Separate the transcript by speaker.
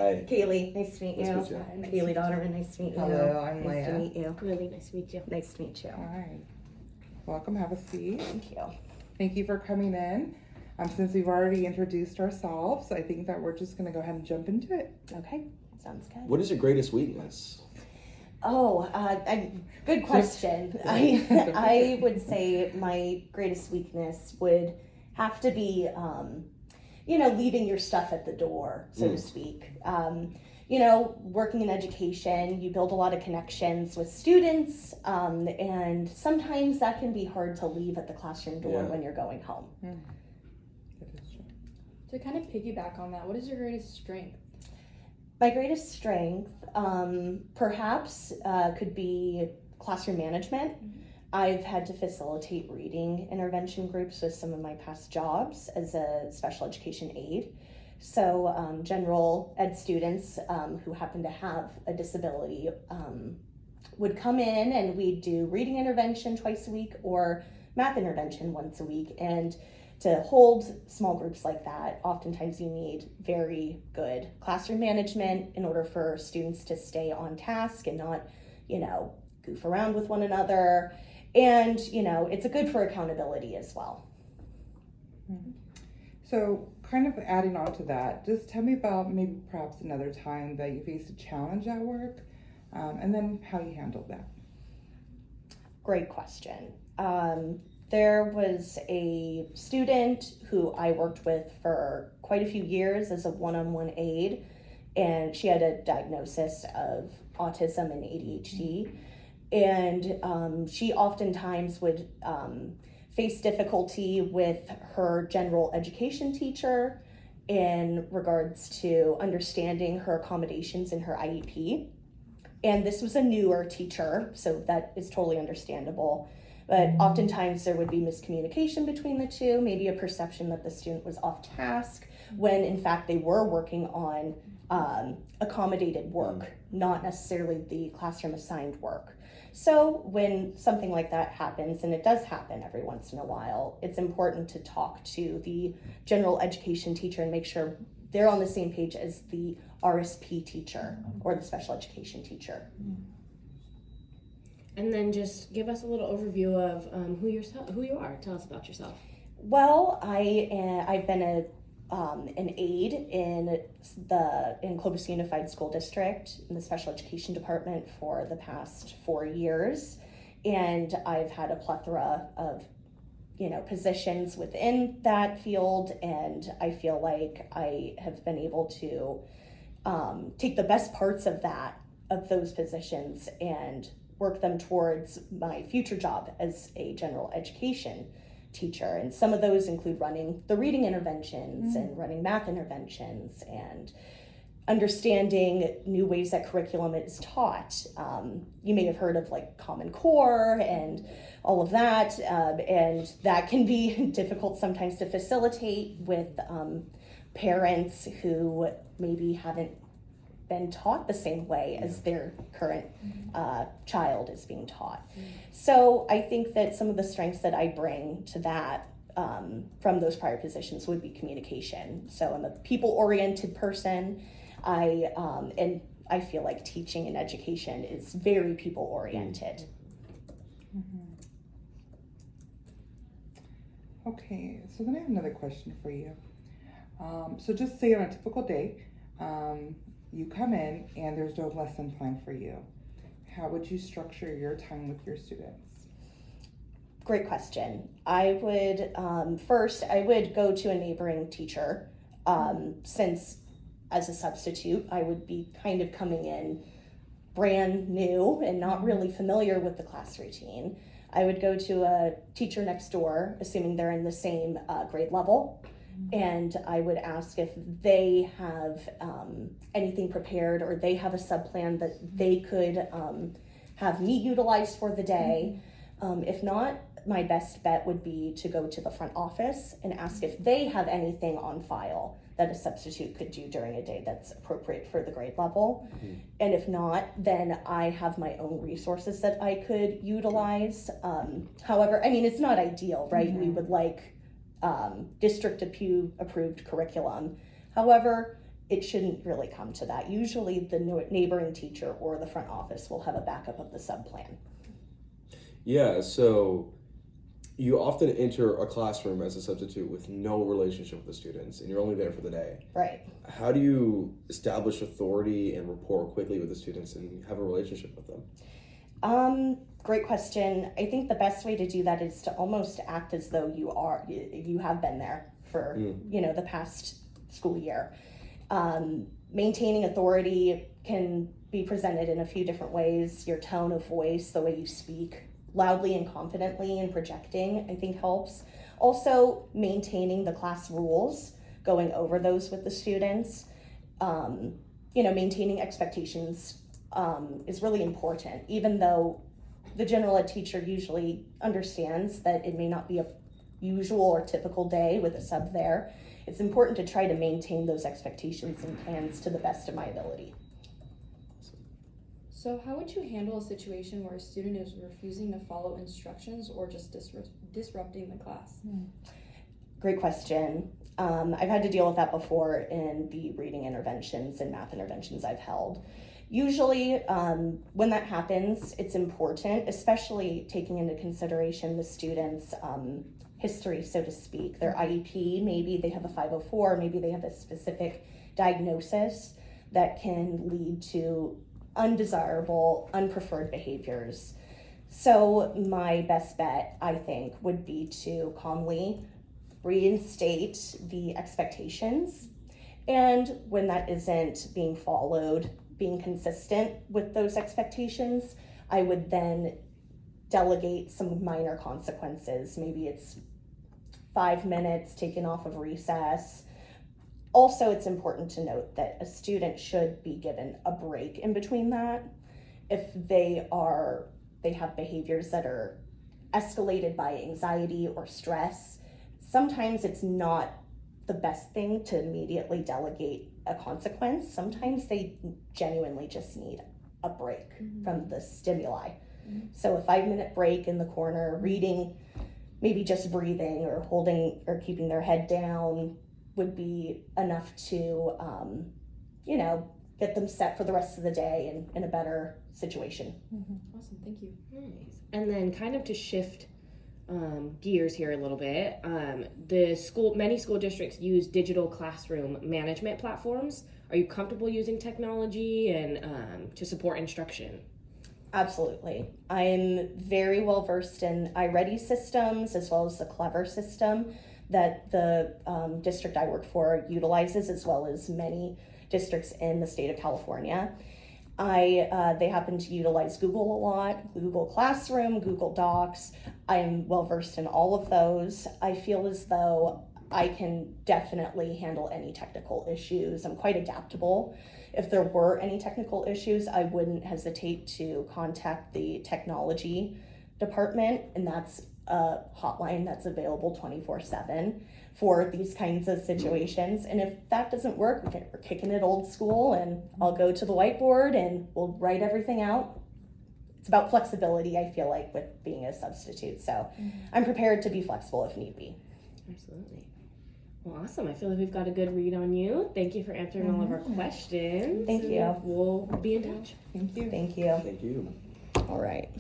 Speaker 1: Hi.
Speaker 2: Kaylee, nice to meet you.
Speaker 1: Nice to meet
Speaker 2: Kaylee Donnerman, nice to meet you.
Speaker 3: Hello, I'm
Speaker 2: Nice to
Speaker 3: Leia.
Speaker 2: meet you.
Speaker 4: Really nice to meet you.
Speaker 2: Nice to meet you.
Speaker 3: Hi. Welcome, have a seat.
Speaker 2: Thank you.
Speaker 3: Thank you for coming in. Since we've already introduced ourselves, I think that we're just going to go ahead and jump into it.
Speaker 2: Okay, sounds good.
Speaker 1: What is your greatest weakness?
Speaker 2: Oh, good question. I would say my greatest weakness would have to be, leaving your stuff at the door, so to speak. Working in education, you build a lot of connections with students, and sometimes that can be hard to leave at the classroom door when you're going home.
Speaker 3: That is true.
Speaker 4: To kind of piggyback on that, what is your greatest strength?
Speaker 2: My greatest strength, perhaps, could be classroom management. I've had to facilitate reading intervention groups with some of my past jobs as a special education aide. So general ed students who happen to have a disability would come in, and we'd do reading intervention twice a week or math intervention once a week. And to hold small groups like that, oftentimes you need very good classroom management in order for students to stay on task and not, goof around with one another. And, it's good for accountability as well.
Speaker 3: So kind of adding on to that, just tell me about maybe perhaps another time that you faced a challenge at work, and then how you handled that.
Speaker 2: Great question. There was a student who I worked with for quite a few years as a one-on-one aide, and she had a diagnosis of autism and ADHD. And she oftentimes would face difficulty with her general education teacher in regards to understanding her accommodations in her IEP. And this was a newer teacher, so that is totally understandable. But oftentimes there would be miscommunication between the two, maybe a perception that the student was off task, when in fact they were working on accommodated work, not necessarily the classroom assigned work. So when something like that happens, and it does happen every once in a while, it's important to talk to the general education teacher and make sure they're on the same page as the RSP teacher or the special education teacher.
Speaker 4: And then just give us a little overview of who you are. Tell us about yourself.
Speaker 2: Well, I've been an aide in Clovis Unified School District in the special education department for the past 4 years, and I've had a plethora of positions within that field, and I feel like I have been able to take the best parts of those positions and work them towards my future job as a general education teacher. And some of those include running the reading interventions and running math interventions and understanding new ways that curriculum is taught. You may have heard of like Common Core and all of that, and that can be difficult sometimes to facilitate with parents who maybe haven't been taught the same way as their current child is being taught. So I think that some of the strengths that I bring to that from those prior positions would be communication. So I'm a people-oriented person. And I feel like teaching and education is very people-oriented.
Speaker 3: Okay, so then I have another question for you. So just say on a typical day, you come in and there's no lesson plan for you. How would you structure your time with your students?
Speaker 2: Great question. I would, first, I would go to a neighboring teacher, since as a substitute, I would be kind of coming in brand new and not really familiar with the class routine. I would go to a teacher next door, assuming they're in the same grade level, and I would ask if they have anything prepared or they have a sub-plan that they could have me utilize for the day. If not, my best bet would be to go to the front office and ask if they have anything on file that a substitute could do during a day that's appropriate for the grade level. And if not, then I have my own resources that I could utilize. However, I mean, it's not ideal, right? We would like district approved curriculum. However, it shouldn't really come to that. Usually the neighboring teacher or the front office will have a backup of the sub plan.
Speaker 1: Yeah, so you often enter a classroom as a substitute with no relationship with the students, and you're only there for the day.
Speaker 2: Right.
Speaker 1: How do you establish authority and rapport quickly with the students and have a relationship with them?
Speaker 2: Great question. I think the best way to do that is to almost act as though you have been there for the past school year. Maintaining authority can be presented in a few different ways. Your tone of voice, the way you speak loudly and confidently and projecting, I think helps. Also, maintaining the class rules, going over those with the students. Maintaining expectations is really important, even though the general ed teacher usually understands that it may not be a usual or typical day with a sub there. It's important to try to maintain those expectations and plans to the best of my ability.
Speaker 5: So how would you handle a situation where a student is refusing to follow instructions or just disrupting the class?
Speaker 2: Great question. I've had to deal with that before in the reading interventions and math interventions I've held. Usually, when that happens, it's important, especially taking into consideration the student's history, so to speak, their IEP. Maybe they have a 504, maybe they have a specific diagnosis that can lead to undesirable, unpreferred behaviors. So my best bet, I think, would be to calmly reinstate the expectations. And when that isn't being followed, being consistent with those expectations, I would then delegate some minor consequences. Maybe it's 5 minutes taken off of recess. Also, it's important to note that a student should be given a break in between that. If they have behaviors that are escalated by anxiety or stress, sometimes it's not the best thing to immediately delegate a consequence. Sometimes they genuinely just need a break from the stimuli. So a 5-minute break in the corner, reading, maybe just breathing or holding or keeping their head down would be enough to, get them set for the rest of the day and in a better situation.
Speaker 5: Awesome, thank you.
Speaker 4: Nice. And then kind of to shift gears here a little bit, many school districts use digital classroom management platforms. Are you comfortable using technology and to support instruction?
Speaker 2: Absolutely. I'm very well versed in iReady systems as well as the Clever system that the district I work for utilizes, as well as many districts in the state of California. They happen to utilize Google a lot, Google Classroom, Google Docs. I'm well versed in all of those. I feel as though I can definitely handle any technical issues. I'm quite adaptable. If there were any technical issues, I wouldn't hesitate to contact the technology department, and that's a hotline that's available 24/7 for these kinds of situations. And if that doesn't work, we're kicking it old school, and I'll go to the whiteboard and we'll write everything out. It's about flexibility, I feel like, with being a substitute. So I'm prepared to be flexible if need be.
Speaker 4: Absolutely. Well, awesome. I feel like we've got a good read on you. Thank you for answering all of our questions.
Speaker 2: Thank you.
Speaker 4: We'll be in touch.
Speaker 3: Thank you.
Speaker 2: Thank you.
Speaker 1: Thank you.
Speaker 2: All right.